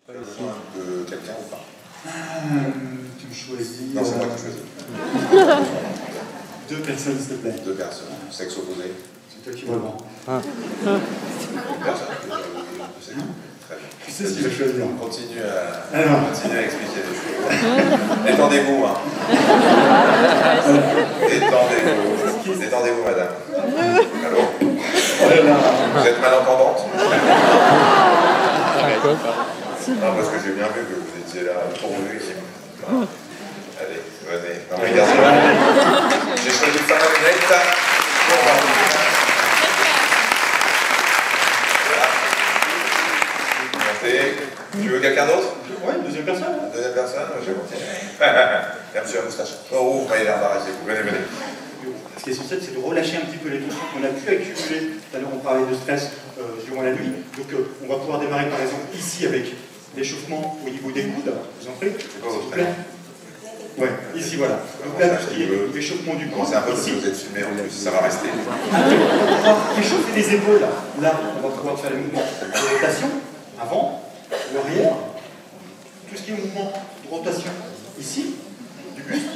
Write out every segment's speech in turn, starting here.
Tu as besoin de quelqu'un ou pas? Tu me choisis. Non, c'est moi qui choisis. Deux personnes, s'il te plaît. Deux personnes. Sexe opposé. C'est toi qui vois le vent. Une personne. Très bien. Tu sais ce qu'il va choisir. On continue à expliquer les choses. Détendez-vous, hein. Détendez-vous. Détendez-vous, madame. Allô? Vous êtes malentendante? Non, parce que j'ai bien vu que vous étiez là pourvu. Allez, venez. Non, mais regardez. J'ai choisi de faire ma lunette. Tu veux quelqu'un d'autre? Oui, deuxième personne. Deuxième personne, je vais continuer. Monsieur à moustache. Oh, vous m'avez l'air embarrassé. Venez, venez. Ce qui est essentiel, c'est de relâcher un petit peu les tensions qu'on a pu accumuler. Tout à l'heure, on parlait de stress durant la nuit. Donc, on va pouvoir démarrer, par exemple, ici, avec l'échauffement au niveau des coudes. Vous en prie. C'est quoi votre prénom? Ouais, ici, voilà. Donc là, tout ce qui est l'échauffement du coude. C'est un peu parce que vous êtes filmé en plus, ça va rester. Après, on va pouvoir échauffer les épaules. Là, on va pouvoir faire les mouvements de rotation, avant, ou arrière. Tout ce qui est mouvement de rotation ici, du buste.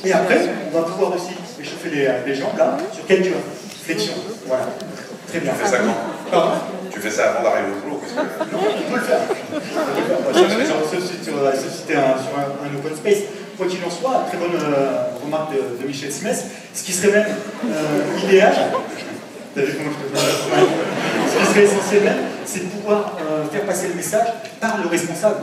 Et après, on va pouvoir aussi échauffer les jambes là, sur quelques flexions. Voilà. Très bien. Tu fais ça quand? Pardon? Tu fais ça avant d'arriver au boulot? Non, on peut le faire. Sauf si tu es sur un open space. Quoi qu'il en soit, très bonne remarque de Michel Simès. Ce qui serait même idéal, t'as vu comment je peux faire? Ce qui serait essentiel même, c'est de pouvoir faire passer le message par le responsable.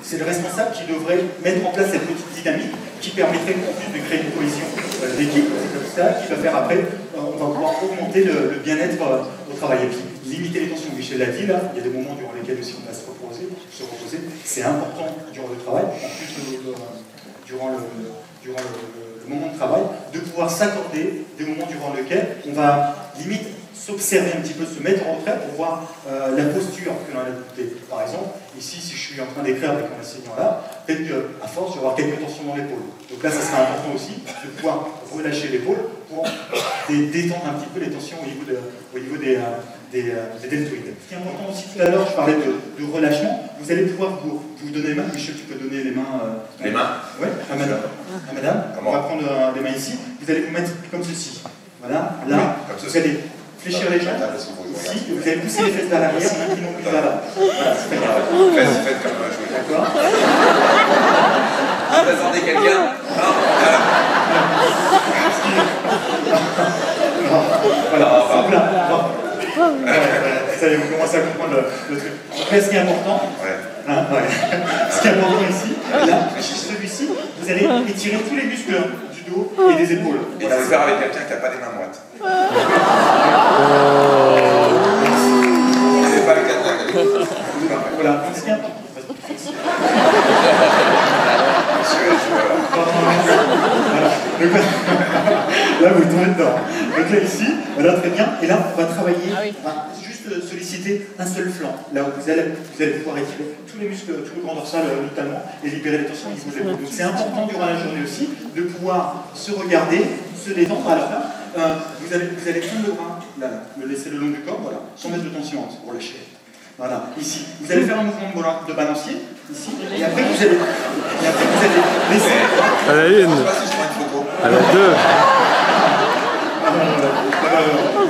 C'est le responsable qui devrait mettre en place cette petite dynamique qui permettrait en plus de créer une cohésion d'équipe, c'est ça qui va faire après, on va pouvoir augmenter le bien-être au travail. Et puis limiter les tensions, Michel l'a dit là, il y a des moments durant lesquels aussi on va se reposer, c'est important durant le travail, en plus durant le moment de travail, de pouvoir s'accorder des moments durant lesquels on va limite s'observer un petit peu, se mettre en retrait pour voir la posture que l'on a adoptée. Par exemple, ici, si je suis en train d'écrire avec mon enseignant là, peut-être qu'à force, je vais avoir quelques tensions dans l'épaule. Donc là, ça sera important aussi de pouvoir relâcher l'épaule pour détendre un petit peu les tensions au niveau des deltoïdes. Ce qui est important aussi, tout à l'heure, je parlais de relâchement. Vous allez pouvoir vous donner les mains. Michel, tu peux donner les mains. Les mains? Oui, à madame. Comment? On va prendre les mains ici. Vous allez vous mettre comme ceci. Voilà, là, comme vous allez fléchir les jambes. Ici, vous allez pousser les fesses vers l'arrière, en inclinant plus vers là. Voilà, c'est très grave. Faites comme je vous D'accord. Vous attendez quelqu'un? Non? Voilà, donc là, ça y est, vous commencez à comprendre le truc. Après, ce qui est important, ce qui est important ici, là, celui-ci, vous allez étirer tous les muscles du dos et des épaules. Il faut le faire avec quelqu'un qui n'a pas les mains moites. C'est pas avec quelqu'un. Voilà, donc ce qui est important. Là, vous tombez dedans. Donc là, ici, voilà, très bien. Et là, on va travailler, on va juste solliciter un seul flanc. Là où vous allez pouvoir étirer tous les muscles, tout le grand dorsal notamment, et libérer les tensions au niveau des épaules. Donc c'est important durant la journée aussi de pouvoir se regarder, se détendre. Alors là, vous allez prendre le bras, là, le laisser le long du corps, voilà, sans mettre de tension pour lâcher. Voilà, ici. Vous allez faire un mouvement de balancier, ici, et après vous allez laisser. À la une. Je sais pas si je prends une photo. À la deux.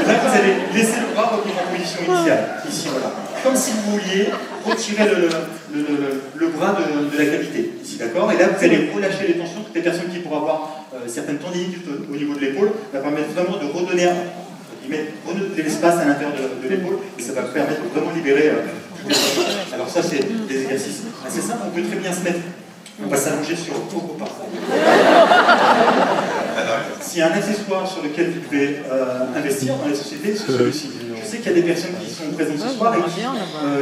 Là, vous allez laisser le bras revenir en position initiale, ici, voilà. Comme si vous vouliez retirer le bras de la cavité, ici, d'accord? Et là, vous allez relâcher les tensions. Toutes les personnes qui pourraient avoir certaines tendinites au niveau de l'épaule, va permettre vraiment de redonner de l'espace à l'intérieur de l'épaule, et ça va permettre de vraiment libérer toutes les tensions. Alors ça, c'est des exercices assez simples. On peut très bien se mettre, on va s'allonger sur le repas. S'il y a un accessoire sur lequel vous devez investir dans les sociétés, c'est celui-ci. Je sais qu'il y a des personnes qui sont présentes ce soir et qui,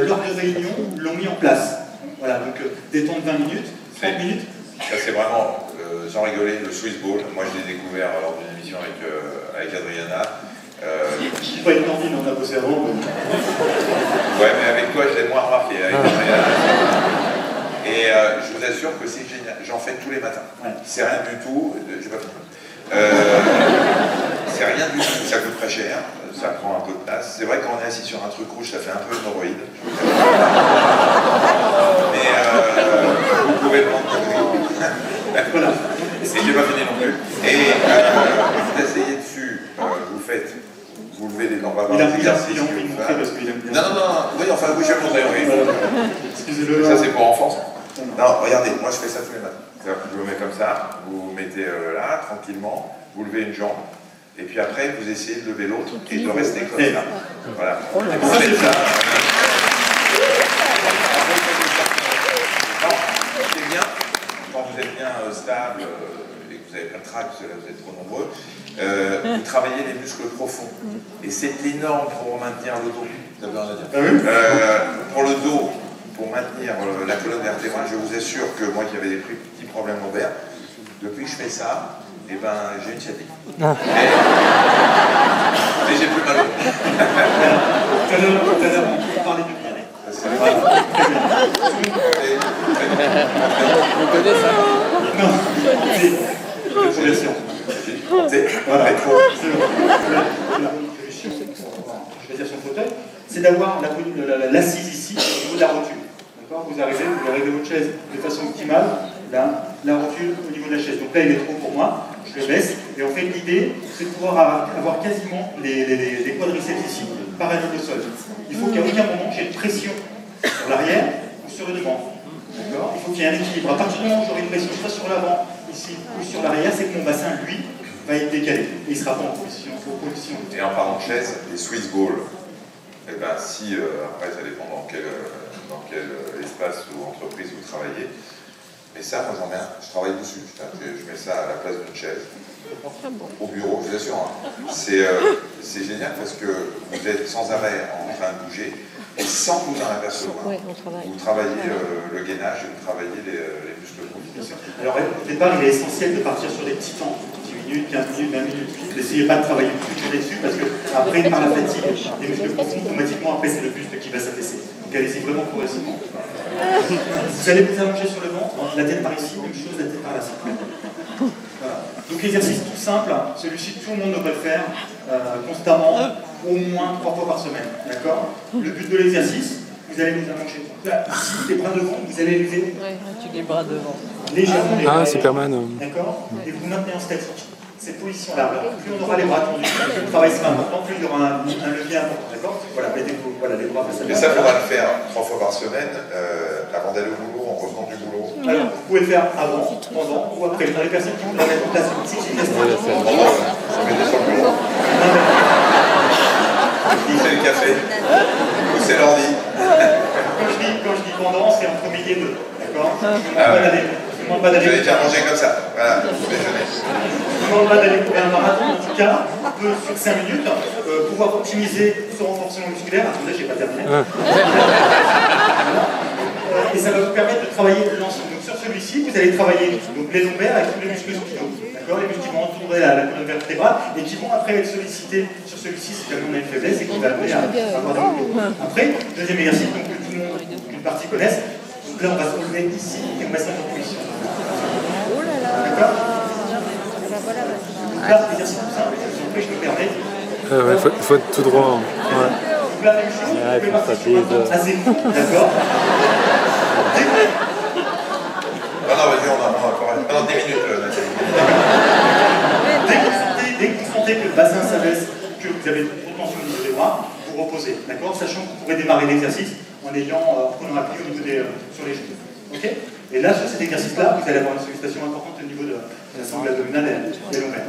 lors de réunions, l'ont mis en place. Voilà, donc des temps de 20 minutes, 30 minutes. Ça, c'est vraiment, sans rigoler, le Swiss Ball. Moi, je l'ai découvert lors d'une émission avec Adriana. Je suis pas une tendine, on a bossé avant. Mais... Ouais, mais avec toi, je l'ai moins remarqué. Et je vous assure que c'est génial. J'en fais tous les matins. Ouais. C'est rien du tout. J'ai pas fini. C'est rien du tout. Ça coûte très cher. Ça prend un peu de place. C'est vrai, quand on est assis sur un truc rouge, ça fait un peu hémorroïde. Mais Voilà. Et j'ai pas fini non plus. Et vous asseyez dessus, vous levez les, on va voir les exercices. Il a envie de montrer parce qu'il aime bien. Non, oui, enfin, oui, je vais le montrer, oui. Excusez-le. Ça, c'est pour enfants, ça. Non, regardez, moi, je fais ça tous les matins. C'est-à-dire que je me mets comme ça, vous vous mettez là, tranquillement, vous levez une jambe, et puis après, vous essayez de lever l'autre et de rester comme ça. Voilà. Vous faites ça. Non, c'est bien, quand vous êtes bien stable et que vous n'avez pas de trac, parce que là, vous êtes trop nombreux, vous travaillez les muscles profonds. Et c'est énorme pour maintenir le dos. Vous avez rien à dire. Pour le dos, pour maintenir la colonne vertébrale, je vous assure que moi qui avais des petits problèmes lombaires, depuis que je fais ça, eh ben, j'ai une sciatique. Mais j'ai plus mal au dos. Tout à l'heure, on parlait de bien-être. C'est vrai. Vous connaissez ça? Non, c'est progression. Voilà. Je vais dire son fauteuil, c'est d'avoir l'assise ici au niveau de la rotule. Vous arrivez votre chaise de façon optimale, là, la rotule au niveau de la chaise. Donc là, il est trop pour moi, je le baisse. Et en fait, l'idée, c'est de pouvoir avoir quasiment les quadriceps ici, parallèles au sol. Il faut qu'à aucun moment, j'ai une pression sur l'arrière ou sur le devant. D'accord ? Il faut qu'il y ait un équilibre. À partir du moment où j'aurai une pression soit sur l'avant, ici, ou sur l'arrière, c'est que mon bassin, lui, va être décalé. Et il ne sera pas en position. Et en parlant de chaise, les Swiss balls, eh ben, si, après, ça dépend dans quel espace ou entreprise vous travaillez. Mais ça, moi j'en mets un, je travaille dessus. Je mets ça à la place d'une chaise. Au bureau, je vous assure. Hein. C'est génial parce que vous êtes sans arrêt en train de bouger et sans vous en apercevoir. Ouais, on travaille. Vous travaillez le gainage et vous travaillez les muscles profils. Alors au départ, il est essentiel de partir sur des petits temps. 10 minutes, 15 minutes, 20 minutes. N'essayez pas de travailler plus de dessus parce que après, par la fatigue, les muscles profonds, automatiquement, après, c'est le buste qui va s'affaisser. Donc allez-y vraiment progressivement. Vous allez vous allonger sur le ventre, la tête par ici, même chose, la tête par là. Voilà. Donc exercice tout simple, celui-ci tout le monde devrait le faire constamment, au moins 3 fois par semaine. D'accord ? Le but de l'exercice, vous allez vous allonger. Là, ici, les bras devant, vous allez lever. Ouais, tu les bras devant. Légèrement les bras. Ah, Superman. D'accord ? Et vous maintenez en statique. Cette position-là, plus on aura les bras tendus, plus le travail sera important, plus il y aura un levier important. D'accord ? Voilà, mettez-vous les bras face à Mais ça, il faudra le faire 3 fois par semaine, avant d'aller au boulot, en revenant du boulot. Alors, vous pouvez le faire avant, pendant ou après. Dans les personnes qui vont mettre en place une petite gymnastique. Ça mettez sur le bureau. C'est le café. Ou c'est l'ordi. Quand je dis pendant, c'est entre midi et deux. D'accord ? Je ne demande pas d'aller. Vous allez déjà manger comme ça. Voilà, pour déjeuner. Je ne demande pas d'aller courir un marathon, en tout cas, on peut sur 5 minutes pouvoir optimiser ce renforcement musculaire. Attendez, je n'ai pas terminé. Et ça va vous permettre de travailler l'ensemble. Donc sur celui-ci, vous allez travailler donc, les lombaires avec tous les muscles spinaux. D'accord ? Les muscles qui vont entourer la colonne vertébrale et qui vont après être sollicités sur celui-ci si jamais on a une faiblesse et qui va amener à avoir des mouvements. Après, deuxième exercice, donc, que tout le monde, qu'une partie connaisse. Donc là, on va se relever ici et on va se mettre en position. Oh là là. D'accord ? Voilà. Donc là, l'exercice tout simple, je me permets. Ouais, faut être tout droit. Ouais. Donc là, même chose, vous pouvez partir sur un temps assez court, d'accord ? Non, vas-y, on a encore 10 minutes, Nathalie. Dès que vous sentez que le bassin s'abaisse, que vous avez trop de tension au niveau des bras, vous reposez, d'accord ? Sachant que vous pourrez démarrer l'exercice en prenant appui au niveau sur les genoux. Ok ? Et là, sur cet exercice-là, vous allez avoir une sollicitation importante au niveau de la sangle abdominale et des lombaires.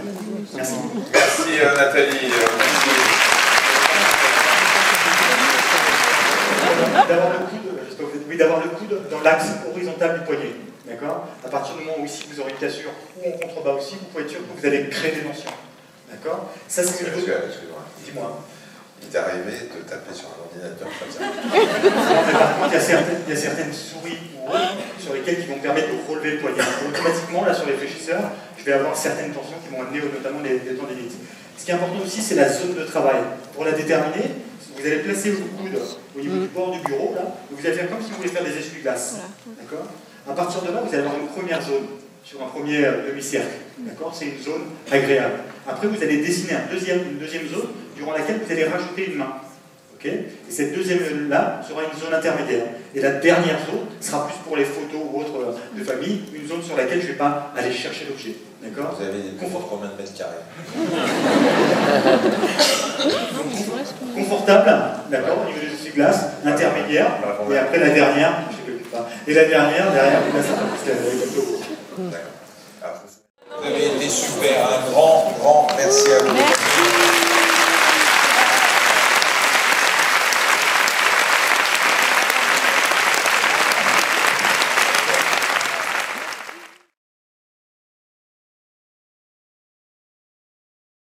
Merci. Merci Nathalie. Merci. D'avoir le coude dans l'axe horizontal du poignet. D'accord ? À partir du moment où ici vous aurez une cassure ou en contrebas aussi, vous pouvez être sûr que vous allez créer des tensions. D'accord ? Ça, c'est le niveau. Excuse-moi. Dis-moi. Il t'est arrivé de taper sur un ordinateur comme ça. Par contre, il y a certaines souris ou autres sur lesquelles qui vont me permettre de relever le poignet. Donc, automatiquement, là, sur les fléchisseurs, je vais avoir certaines tensions qui vont amener notamment les tendinites. Ce qui est important aussi, c'est la zone de travail. Pour la déterminer, vous allez placer vos coudes au niveau du bord du bureau, là, et vous allez faire comme si vous voulez faire des essuie-glaces. D'accord ? À partir de là, vous allez avoir une première zone, sur un premier demi-cercle. D'accord ? C'est une zone agréable. Après, vous allez dessiner une deuxième zone, durant laquelle vous allez rajouter une main. ok. Et cette deuxième-là sera une zone intermédiaire. Et la dernière zone sera plus pour les photos ou autres de famille, une zone sur laquelle je ne vais pas aller chercher l'objet. D'accord. Vous avez des conforts combien de mètres carrés? Confortable, d'accord, au niveau des essuie-glaces, intermédiaire, et après la dernière, je sais pas. Et la dernière, derrière, là, ça va plus la D'accord.